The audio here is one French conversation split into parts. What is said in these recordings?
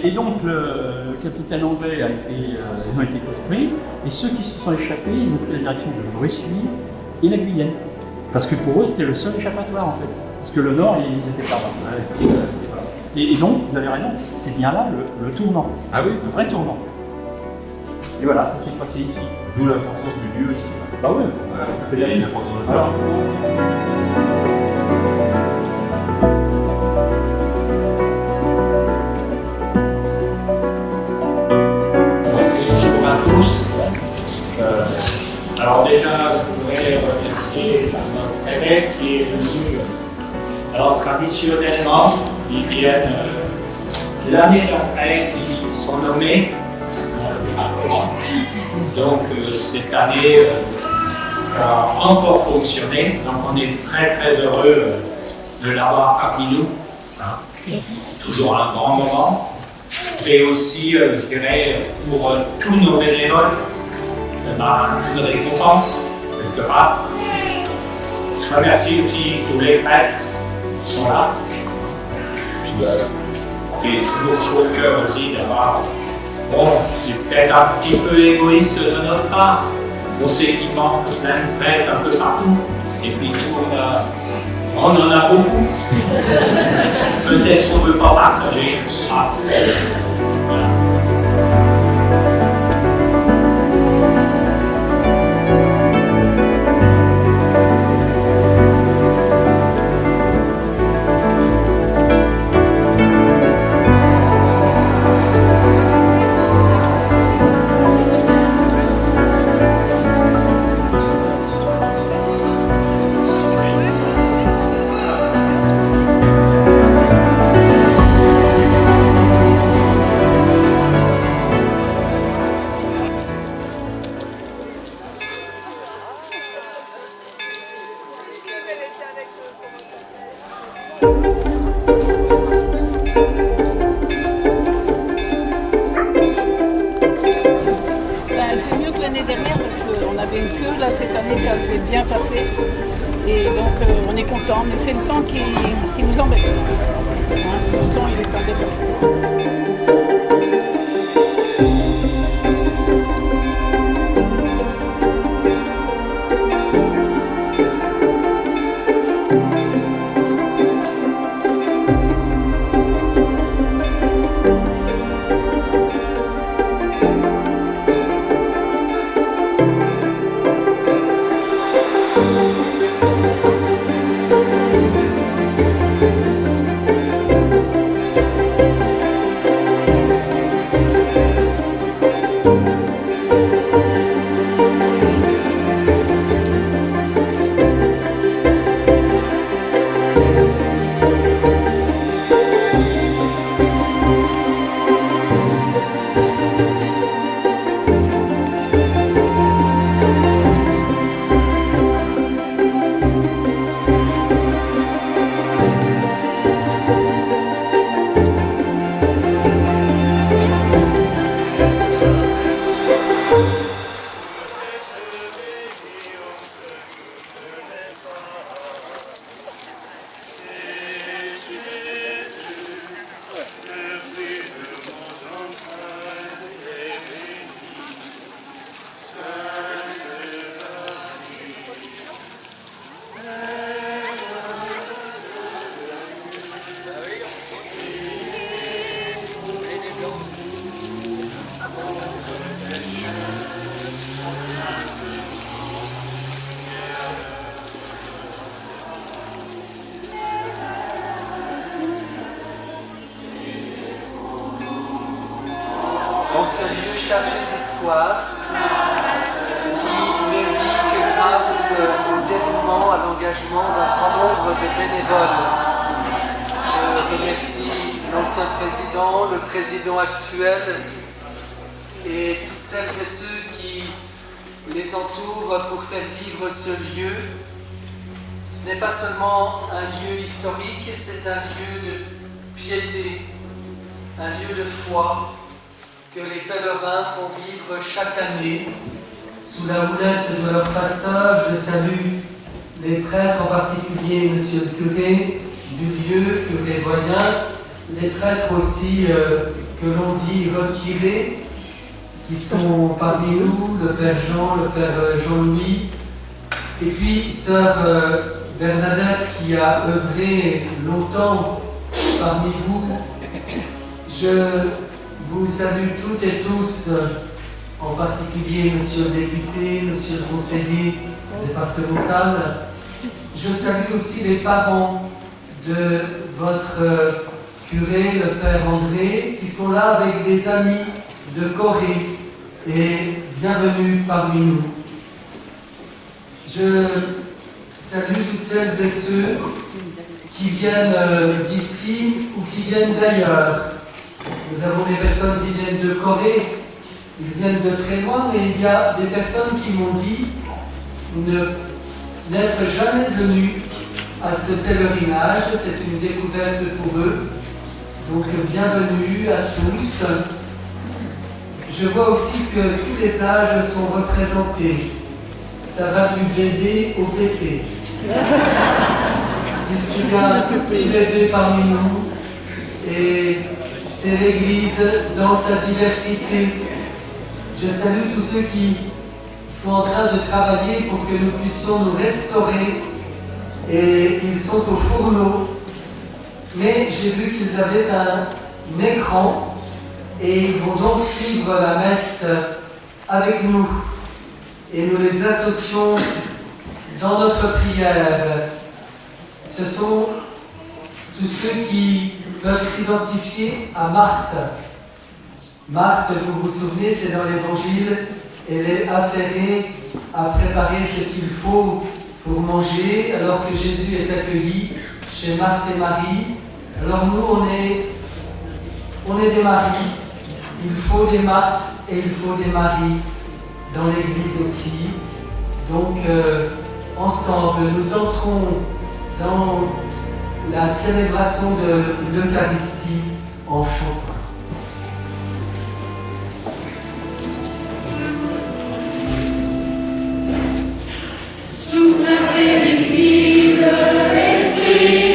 Et donc le capitaine anglais ils ont été construits, et ceux qui se sont échappés, ils ont pris la direction de Bressuire et la Guyenne. Parce que pour eux, c'était le seul échappatoire en fait. Parce que le nord, ils étaient pas là. Et donc, vous avez raison, c'est bien là le tournant. Ah oui. Le vrai tournant. Et voilà, ça s'est passé ici. D'où l'importance du lieu ici. Bah oui, Et l'importance de faire. Bonjour à tous. Alors déjà, je voudrais remercier notre évêque qui est venu. Alors traditionnellement, ils viennent l'année d'après qu'ils sont nommés à Florence. Donc cette année, ça a encore fonctionné. Donc on est très très heureux de l'avoir parmi nous. Toujours un grand moment. C'est aussi, je dirais, pour tous nos bénévoles, une récompense, quelque part. Je remercie aussi tous les prêtres qui sont là. Et toujours chaud au cœur aussi d'avoir. Bon, c'est peut-être un petit peu égoïste de notre part. On sait qu'il manque plein de prêtres un peu partout. Et puis nous, on en a beaucoup. Peut-être qu'on ne veut pas partager, je ne sais pas. Voilà. C'est mieux que l'année dernière parce qu'on avait une queue. Là, cette année, ça s'est bien passé. Et donc, on est content. Mais c'est le temps qui nous embête. Hein, le temps, il est embêtant. Dans ce lieu chargé d'histoire, qui ne vit que grâce au dévouement, à l'engagement d'un grand nombre de bénévoles. Je remercie l'ancien président, le président actuel et toutes celles et ceux qui les entourent pour faire vivre ce lieu. Ce n'est pas seulement un lieu historique, c'est un lieu de piété, un lieu de foi, que les pèlerins font vivre chaque année. Sous la houlette de leur pasteur, je salue les prêtres, en particulier monsieur le curé du lieu, curé Voyen, les prêtres aussi que l'on dit retirés, qui sont parmi nous, le Père Jean, le Père Jean-Louis, et puis Sœur Bernadette qui a œuvré longtemps parmi vous. Je vous salue toutes et tous, en particulier Monsieur le député, Monsieur le conseiller départemental. Je salue aussi les parents de votre curé, le Père André, qui sont là avec des amis de Corée, et bienvenue parmi nous. Je salue toutes celles et ceux qui viennent d'ici ou qui viennent d'ailleurs. Nous avons des personnes qui viennent de Corée, ils viennent de très loin, mais il y a des personnes qui m'ont dit n'être jamais venus à ce pèlerinage. C'est une découverte pour eux. Donc bienvenue à tous. Je vois aussi que tous les âges sont représentés. Ça va du bébé au pépé. Puisqu'il y a un tout petit bébé parmi nous, et c'est l'Église dans sa diversité. Je salue tous ceux qui sont en train de travailler pour que nous puissions nous restaurer, et ils sont au fourneau. Mais j'ai vu qu'ils avaient un écran et ils vont donc suivre la messe avec nous. Et nous les associons dans notre prière. Ce sont tous ceux qui peuvent s'identifier à Marthe. Marthe, vous vous souvenez, c'est dans l'Évangile, elle est affairée à préparer ce qu'il faut pour manger, alors que Jésus est accueilli chez Marthe et Marie. Alors nous, on est des maris. Il faut des Marthes et il faut des Maries dans l'Église aussi. Donc, ensemble, nous entrons dans la célébration de l'Eucharistie en chantant. Esprit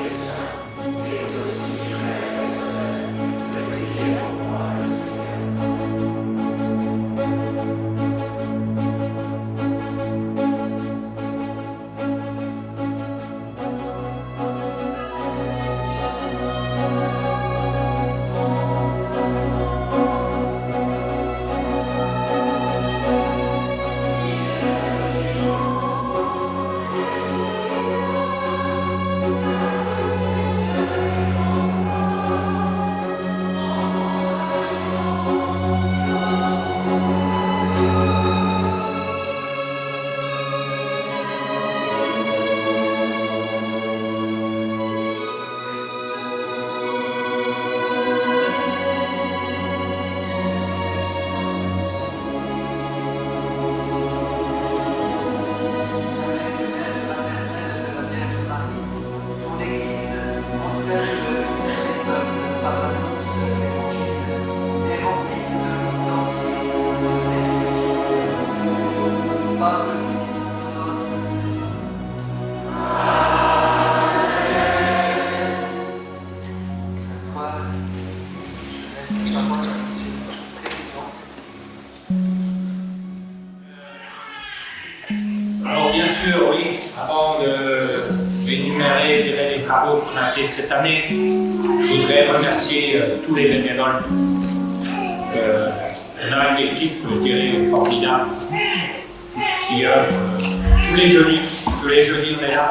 saints, et vous aussi, frères et sœurs, de prier pour moi au Seigneur. Alors bien sûr, oui, avant d'énumérer les travaux qu'on a fait cette année, je voudrais remercier tous les bénévoles. On a une équipe, je dirais, formidable, qui œuvre tous les jeudis on est là.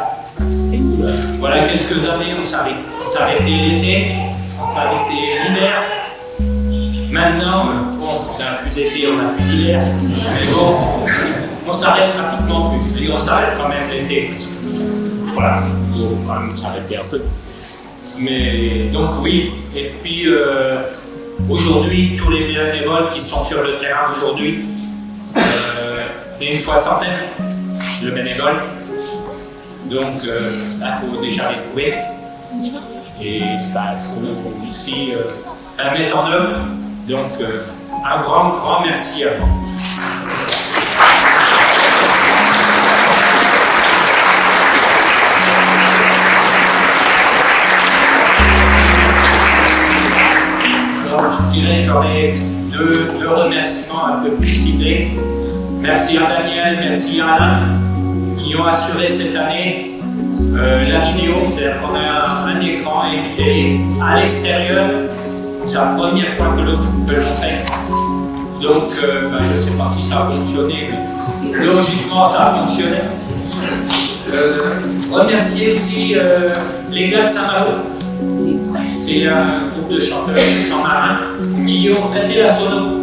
Voilà quelques années, on s'arrêtait l'été, on s'arrêtait l'hiver. Maintenant, bon, on n'a plus d'été, on n'a plus d'hiver, mais bon, on s'arrête pratiquement plus, et on s'arrête quand même l'été, parce que, voilà, il faut quand même s'arrêter un peu. Mais donc oui, et puis aujourd'hui, tous les bénévoles qui sont sur le terrain aujourd'hui, il y a une 60aine de bénévoles, donc là, il faut déjà les trouver, et il faut ici la mettre en œuvre, donc un grand merci à vous. Je dirais j'aurais deux remerciements un peu plus ciblés. Merci à Daniel, merci à Alain qui ont assuré cette année la vidéo, c'est-à-dire qu'on a un écran et une télé à l'extérieur. C'est la première fois que je peux le montrer. Donc je ne sais pas si ça a fonctionné, mais logiquement ça a fonctionné. Remercier aussi les gars de Saint-Malo. C'est un groupe de chanteurs, de chants marins, qui ont prêté la sono.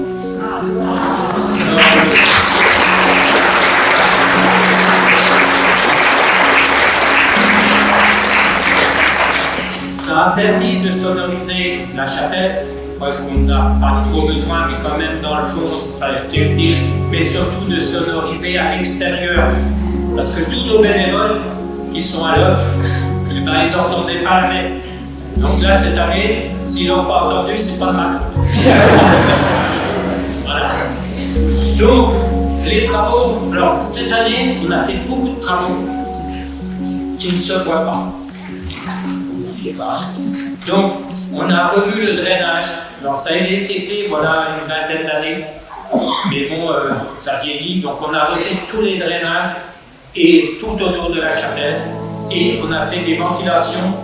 Ça a permis de sonoriser la chapelle. Je crois qu'on n'a pas trop besoin, mais quand même dans le fond, c'est utile. Mais surtout de sonoriser à l'extérieur. Parce que tous nos bénévoles qui sont à l'œuvre, ils n'entendaient pas la messe. Donc là, cette année, s'ils n'ont pas entendu, c'est pas mal. Voilà. Donc, les travaux, alors cette année, on a fait beaucoup de travaux qui ne se voient pas. Donc, on a revu le drainage. Alors, ça a été fait, voilà, une vingtaine d'années. Mais bon, ça vieillit. Donc, on a refait tous les drainages et tout autour de la chapelle. Et on a fait des ventilations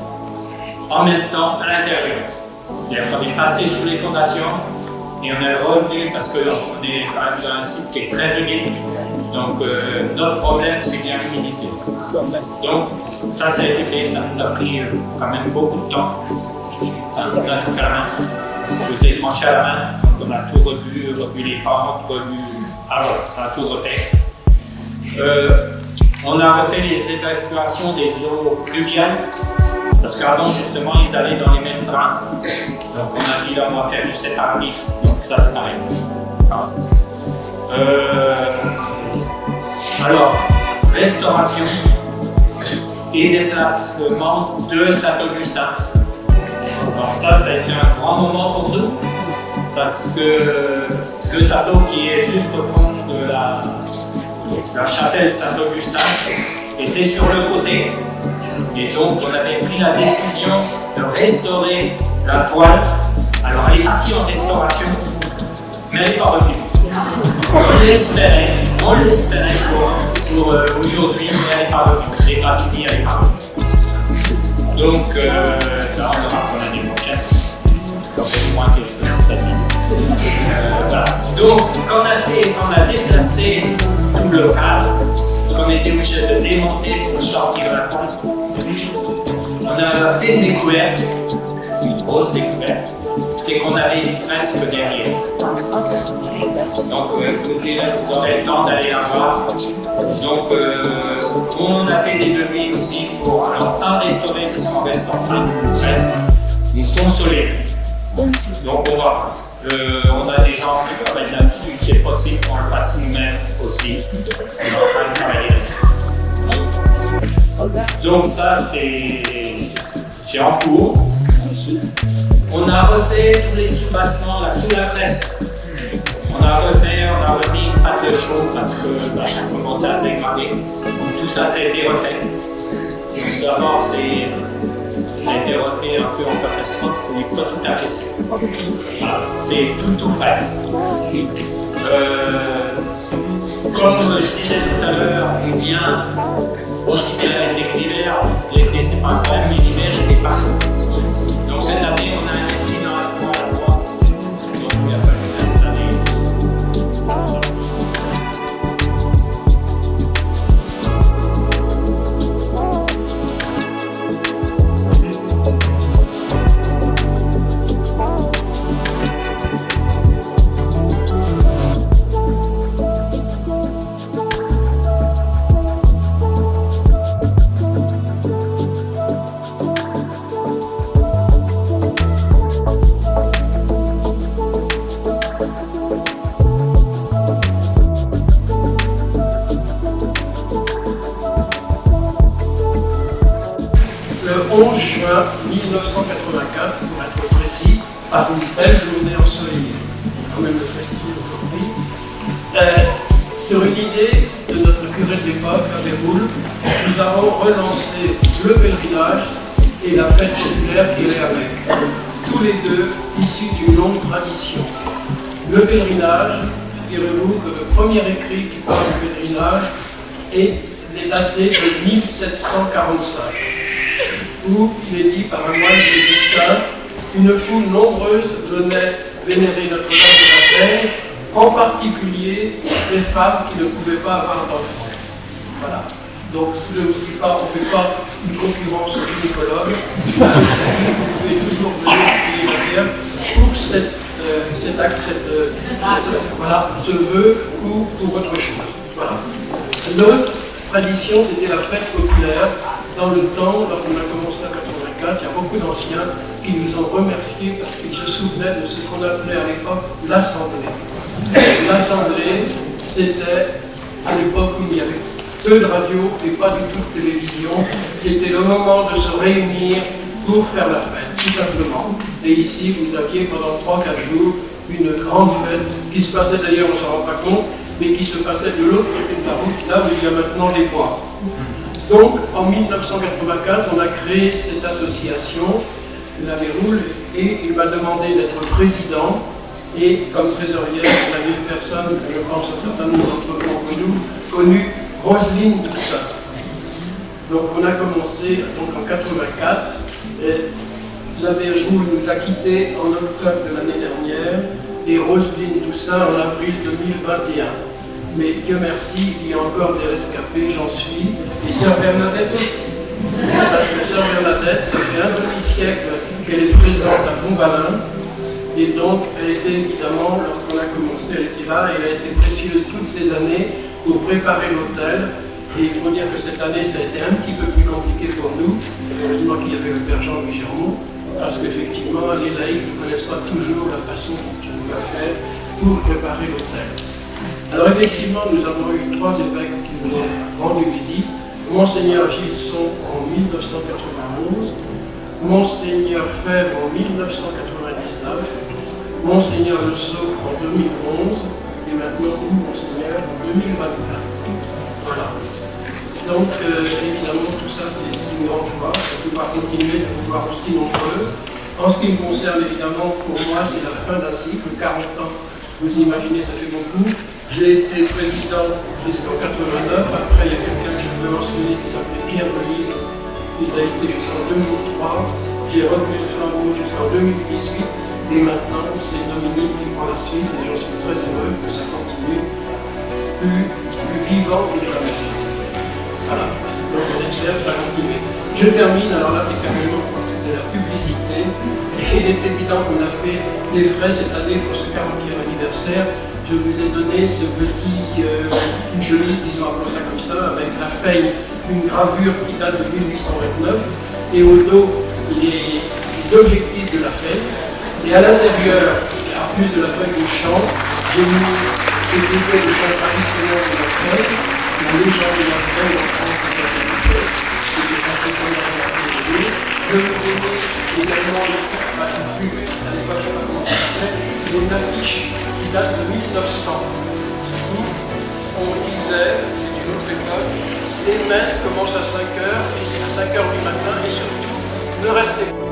en même temps à l'intérieur. C'est-à-dire qu'on est passé sous les fondations et on est revenu parce qu'on est quand même sur un site qui est très humide. Donc notre problème c'est bien l'humidité. Donc ça a été fait, ça nous a pris quand même beaucoup de temps. Enfin, on a tout fait à la main, tout est tranché à la main, donc on a tout revu les pentes, alors on a tout refait. On a refait les évacuations des eaux pluviales. Parce qu'avant, justement, ils allaient dans les mêmes trains. Donc, on a dit, là, on va faire du séparatif. Donc, ça, c'est pareil. Alors, restauration et déplacement de Saint-Augustin. Alors, ça a été un grand moment pour nous. Parce que le tableau qui est juste au fond de la chapelle Saint-Augustin était sur le côté. Et donc, on avait pris la décision de restaurer la toile. Alors, elle est partie en restauration, mais elle n'est pas revenue. On l'espérait pour aujourd'hui, mais elle n'est pas revenue. C'est gratuit, elle n'est pas revenue. Donc, là, on aura pour l'année prochaine. Donc, c'est moins quelque chose à dire. Voilà. Donc, quand on a déplacé tout le cadre, parce qu'on était obligé de démonter pour sortir la toile, on a fait une découverte, une grosse découverte, c'est qu'on avait une fresque derrière. Donc vous aurez le temps d'aller la voir. Donc on a fait des devis aussi pour, alors pas restaurer, parce qu'on restaure pas une fresque, une consoler. Donc on a des gens qui travaillent là-dessus, qui est possible qu'on le fasse nous-mêmes aussi. On est en train de travailler là-dessus. Donc ça c'est en cours. On a refait tous les sous-bassements là, sous la fresque. On a remis une pâte de chaux parce que ça commençait à dégrader. Tout ça, ça a été refait. D'abord, ça a été refait un peu en catastrophe, c'est pas tout à fait ça. Voilà. C'est tout frais. Comme je disais tout à l'heure, on vient aussi bien l'été que l'hiver. L'été, c'est pas un problème, mais l'hiver, il est partout. Donc cette année, on a investi dans la droite. Donc il a fallu installer. Le 11 juin 1984, pour être précis, par une belle journée ensoleillée, quand même le festival aujourd'hui, sur une idée de notre curé de l'époque, Abbé Roule, nous avons relancé le pèlerinage et la fête populaire qui allait avec, tous les deux issus d'une longue tradition. Le pèlerinage, direz-vous que le premier écrit qui parle du pèlerinage est daté de 1745. Où il est dit par un moine bénédictin, une foule nombreuse venait vénérer Notre-Dame de la Terre, en particulier les femmes qui ne pouvaient pas avoir d'enfants. Voilà. Donc je ne vous dis pas, on ne fait pas une concurrence aux gynécologues. Vous pouvez toujours venir prier la Terre pour ce vœu ou pour autre chose. Voilà. L'autre tradition, c'était la fête populaire. Dans le temps, lorsqu'on a commencé en 1984, il y a beaucoup d'anciens qui nous ont remerciés parce qu'ils se souvenaient de ce qu'on appelait à l'époque l'Assemblée. L'Assemblée, c'était à l'époque où il y avait peu de radio et pas du tout de télévision. C'était le moment de se réunir pour faire la fête, tout simplement. Et ici, vous aviez pendant 3-4 jours une grande fête qui se passait d'ailleurs, on ne s'en rend pas compte, mais qui se passait de l'autre côté de la route, là où il y a maintenant les bois. Donc, en 1984, on a créé cette association, l'Abbé Roule, et il m'a demandé d'être président. Et comme trésorière, on avait une personne que je pense un certain nombre d'entre vous ont connue, Roselyne Toussaint. Donc, on a commencé en 84. L'Abbé Roule nous a quittés en octobre de l'année dernière et Roselyne Toussaint en avril 2021. Mais Dieu merci, il y a encore des rescapés, j'en suis, et Sœur Bernadette aussi. Parce que Sœur Bernadette, ça fait un demi-siècle qu'elle est présente à Montvalin, et donc elle était évidemment, lorsqu'on a commencé, elle était là, et elle a été précieuse toutes ces années pour préparer l'hôtel. Et il faut dire que cette année, ça a été un petit peu plus compliqué pour nous, heureusement qu'il y avait le Père Jean-Louis Germaud, parce qu'effectivement, les laïcs ne connaissent pas toujours la façon dont on va faire pour préparer l'hôtel. Alors effectivement, nous avons eu 3 évêques qui nous ont rendu visite. Monseigneur Gilson en 1991, Monseigneur Fèvre en 1999, Monseigneur Le Sceau en 2011 et maintenant vous, Monseigneur, en 2024. Voilà. Donc évidemment, tout ça, c'est une grande joie de pouvoir continuer, de vous voir aussi nombreux. En ce qui me concerne, évidemment, pour moi, c'est la fin d'un cycle, 40 ans. Vous imaginez, ça fait beaucoup. J'ai été président jusqu'en 89. Après, il y a quelqu'un que je peux mentionner qui s'appelait Pierre Delis. Il a été jusqu'en 2003. J'ai repris le flambeau jusqu'en 2018. Et maintenant, c'est Dominique qui prend la suite. Et j'en suis très heureux que ça continue plus vivant que jamais. Voilà. Donc, on espère que ça continue. Je termine. Alors là, c'est carrément de la publicité. Et il est évident qu'on a fait des frais cette année pour ce 40e anniversaire. Je vous ai donné ce petit, une jolie, disons, appelons ça comme ça, avec la feuille, une gravure qui date de 1829, et au dos, les objectifs de la feuille. Et à l'intérieur, en plus de la feuille du chant, j'ai mis ces bouquets de chant traditionnels de la feuille, la légende de la feuille en France de la feuille, qui est chanté comme la feuille. Je vous ai mis également le public, à l'époque, je ne sais pas comment ça s'appelle, une affiche qui date de 1900, où on disait, c'est une autre époque, les messes commencent à 5 h, et c'est à 5 h du matin, et surtout, ne restez pas.